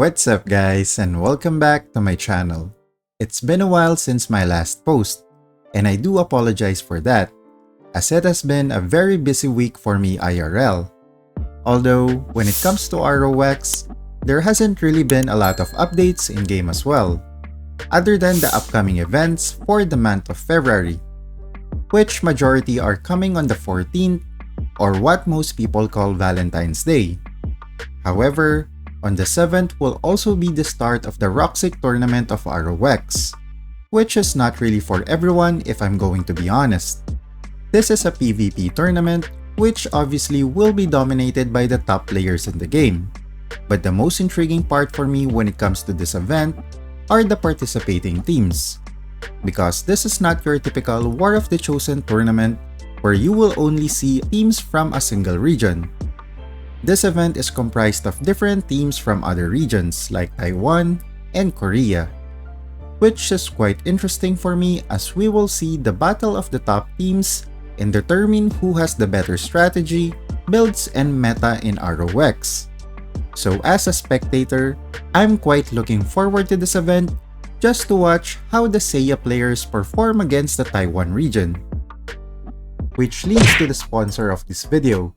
What's up guys, and welcome back to my channel. It's been a while since my last post, and I do apologize for that, as it has been a very busy week for me IRL. Although, when it comes to ROX, there hasn't really been a lot of updates in-game as well, other than the upcoming events for the month of February, which majority are coming on the 14th, or what most people call Valentine's Day. However, on the 7th will also be the start of the ROX tournament of ROX, which is not really for everyone if I'm going to be honest. This is a PvP tournament which obviously will be dominated by the top players in the game. But the most intriguing part for me when it comes to this event are the participating teams. Because this is not your typical War of the Chosen tournament where you will only see teams from a single region. This event is comprised of different teams from other regions like Taiwan and Korea, which is quite interesting for me as we will see the battle of the top teams and determine who has the better strategy, builds, and meta in ROX. So as a spectator, I'm quite looking forward to this event just to watch how the Seiya players perform against the Taiwan region. Which leads to the sponsor of this video.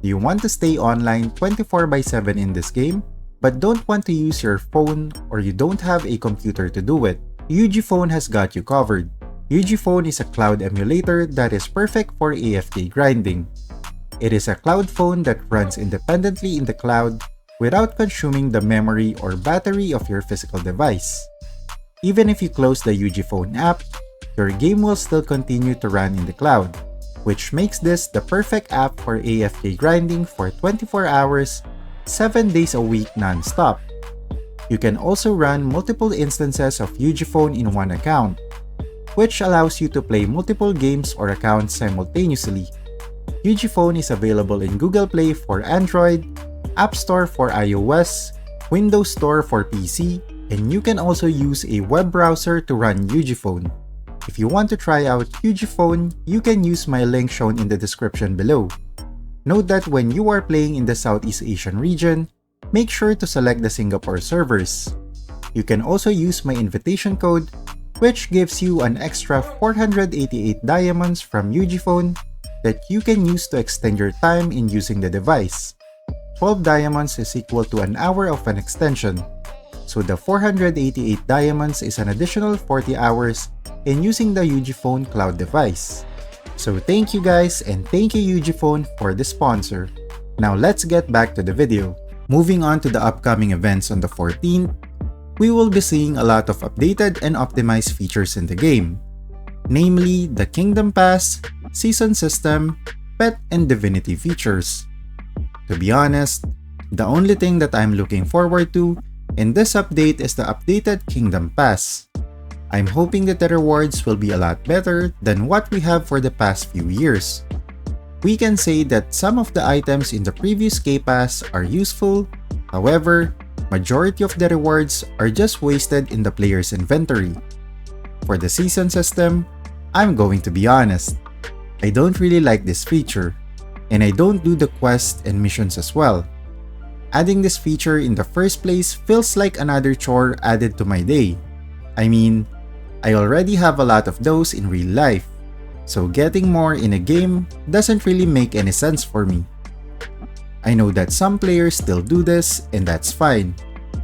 Do you want to stay online 24/7 in this game, but don't want to use your phone or you don't have a computer to do it? UgPhone has got you covered. UgPhone is a cloud emulator that is perfect for AFK grinding. It is a cloud phone that runs independently in the cloud without consuming the memory or battery of your physical device. Even if you close the UgPhone app, your game will still continue to run in the cloud, which makes this the perfect app for AFK grinding for 24 hours, 7 days a week non-stop. You can also run multiple instances of UgPhone in one account, which allows you to play multiple games or accounts simultaneously. UgPhone is available in Google Play for Android, App Store for iOS, Windows Store for PC, and you can also use a web browser to run UgPhone. If you want to try out UgPhone, you can use my link shown in the description below. Note that when you are playing in the Southeast Asian region, make sure to select the Singapore servers. You can also use my invitation code, which gives you an extra 488 diamonds from UgPhone that you can use to extend your time in using the device. 12 diamonds is equal to an hour of an extension, so the 488 diamonds is an additional 40 hours in using the UgPhone cloud device. So thank you guys, and thank you UgPhone for the sponsor. Now let's get back to the video. Moving on to the upcoming events on the 14th, we will be seeing a lot of updated and optimized features in the game, namely the Kingdom Pass, Season System, Pet and Divinity features. To be honest, the only thing that I'm looking forward to in this update is the updated Kingdom Pass. I'm hoping that the rewards will be a lot better than what we have for the past few years. We can say that some of the items in the previous K-Pass are useful, however, majority of the rewards are just wasted in the player's inventory. For the season system, I'm going to be honest, I don't really like this feature, and I don't do the quests and missions as well. Adding this feature in the first place feels like another chore added to my day. I mean, I already have a lot of those in real life, so getting more in a game doesn't really make any sense for me. I know that some players still do this, and that's fine.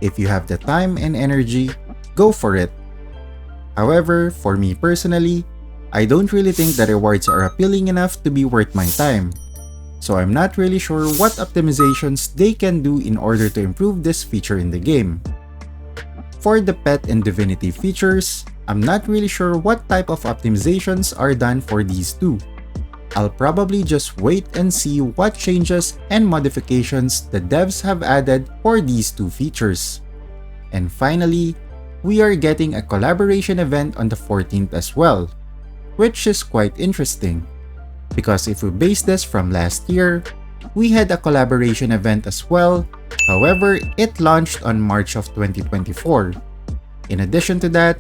If you have the time and energy, go for it. However, for me personally, I don't really think the rewards are appealing enough to be worth my time. So I'm not really sure what optimizations they can do in order to improve this feature in the game. For the Pet and Divinity features, I'm not really sure what type of optimizations are done for these two. I'll probably just wait and see what changes and modifications the devs have added for these two features. And finally, we are getting a collaboration event on the 14th as well, which is quite interesting. Because if we base this from last year, we had a collaboration event as well, however, it launched on March of 2024. In addition to that,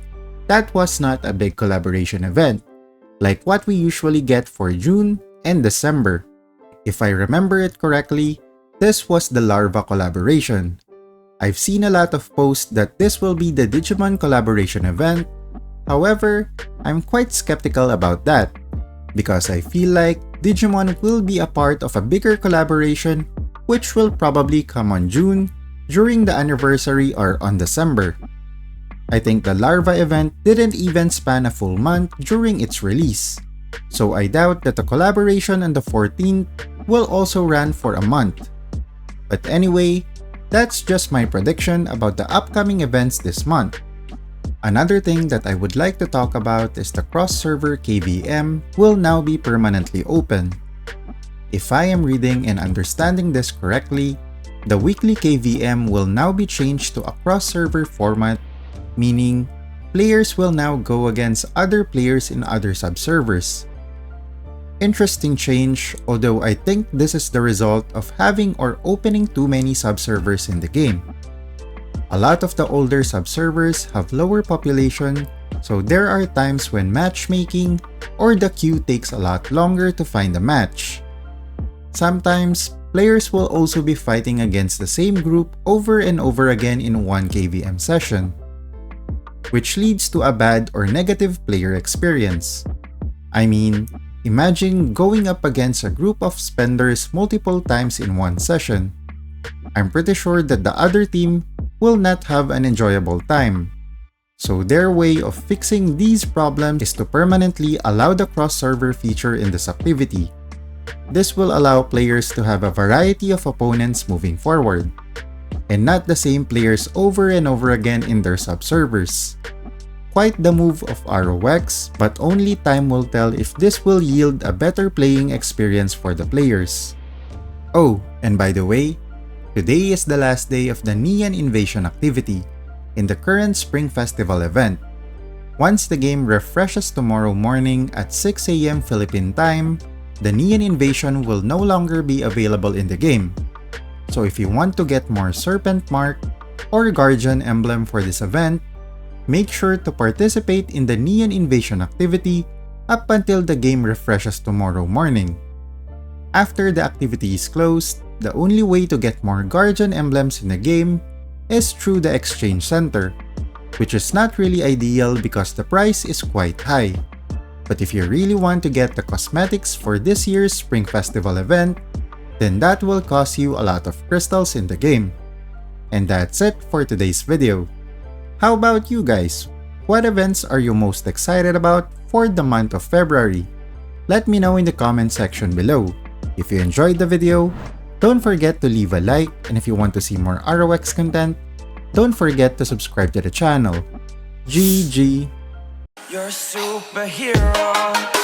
that was not a big collaboration event, like what we usually get for June and December. If I remember it correctly, this was the Larva collaboration. I've seen a lot of posts that this will be the Digimon collaboration event. However, I'm quite skeptical about that because I feel like Digimon will be a part of a bigger collaboration which will probably come on June, during the anniversary, or on December. I think the Larva event didn't even span a full month during its release, so I doubt that the collaboration on the 14th will also run for a month. But anyway, that's just my prediction about the upcoming events this month. Another thing that I would like to talk about is the cross-server KVM will now be permanently open. If I am reading and understanding this correctly, the weekly KVM will now be changed to a cross-server format, meaning players will now go against other players in other subservers. Interesting change, although I think this is the result of having or opening too many subservers in the game. A lot of the older subservers have lower population, so there are times when matchmaking or the queue takes a lot longer to find a match. Sometimes, players will also be fighting against the same group over and over again in one KVM session, which leads to a bad or negative player experience. I mean, imagine going up against a group of spenders multiple times in one session. I'm pretty sure that the other team will not have an enjoyable time. So their way of fixing these problems is to permanently allow the cross-server feature in this activity. This will allow players to have a variety of opponents moving forward, and not the same players over and over again in their subservers. Quite the move of ROX, but only time will tell if this will yield a better playing experience for the players. Oh, and by the way, today is the last day of the Neon Invasion activity in the current Spring Festival event. Once the game refreshes tomorrow morning at 6 AM Philippine time, the Neon Invasion will no longer be available in the game. So if you want to get more Serpent Mark or Guardian emblem for this event, make sure to participate in the Neon Invasion activity up until the game refreshes tomorrow morning. After the activity is closed, the only way to get more Guardian emblems in the game is through the Exchange Center, which is not really ideal because the price is quite high. But if you really want to get the cosmetics for this year's Spring Festival event, then that will cost you a lot of crystals in the game. And that's it for today's video. How about you guys? What events are you most excited about for the month of February? Let me know in the comment section below. If you enjoyed the video, don't forget to leave a like, and if you want to see more ROX content, don't forget to subscribe to the channel. GG! You're a superhero.